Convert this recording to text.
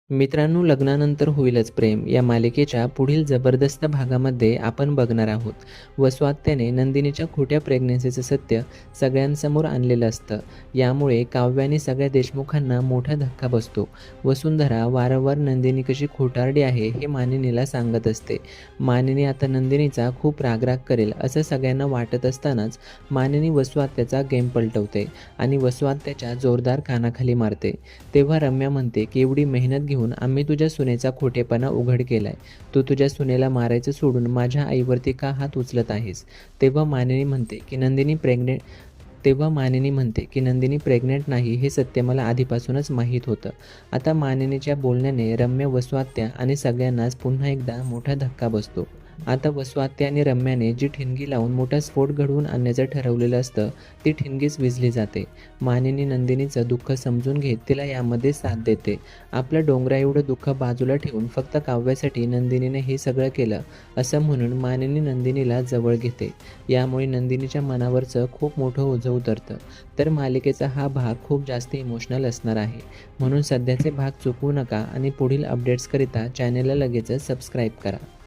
मित्रांनो, लग्नानंतर होईलच प्रेम या मालिकेच्या पुढील जबरदस्त भागामध्ये आपण बघणार आहोत. वसुआत्याने नंदिनीच्या खोट्या प्रेग्नन्सीचं सत्य सगळ्यांसमोर आणलेलं असतं. यामुळे काव्य आणि सगळ्या देशमुखांना मोठा धक्का बसतो. वसुंधरा वारंवार नंदिनी कशी खोटारडी आहे हे मानिनीला सांगत असते. मानिनी आता नंदिनीचा खूप रागराग करेल असं सगळ्यांना वाटत असतानाच मानिनी वसुआत्याचा गेम पलटवते आणि वसुआत्याच्या जोरदार कानाखाली मारते. तेव्हा रम्या म्हणते की एवढी मेहनत घेऊन आम्ही तुझ्या सुनेचा खोटेपणा उघड केलाय. तू तुझ्या सुनेला मारायचं सोडून माझ्या आईवरती का हात उचलत आहेस? तेव्हा मानिनी प्रेग्नेंट नाही हे सत्य मला आधीपासूनच माहीत होतं. आता मानिनीच्या बोलण्याने रम्या, वसुआत्या आणि सगळ्यांनाच पुन्हा एकदा मोठा धक्का बसतो. आता वसुआत्या आणि रम्याने जी ठिणगी लावून मोठा स्फोट घडवून आणण्याचं ठरवलेलं असतं, ती ठिणगीच विझली जाते. मानिनी नंदिनीचं दुःख समजून घेत तिला यामध्ये साथ देते. आपलं डोंगरा एवढं दुःख बाजूला ठेवून फक्त काव्यासाठी नंदिनीने हे सगळं केलं असं म्हणून मानिनी नंदिनीला जवळ घेते. यामुळे नंदिनीच्या मनावरचं खूप मोठं ओझं उतरतं. तर मालिकेचा हा भाग खूप जास्त इमोशनल असणार आहे. म्हणून सध्याचे भाग चुकवू नका आणि पुढील अपडेट्सकरिता चॅनेलला लगेचच सबस्क्राईब करा.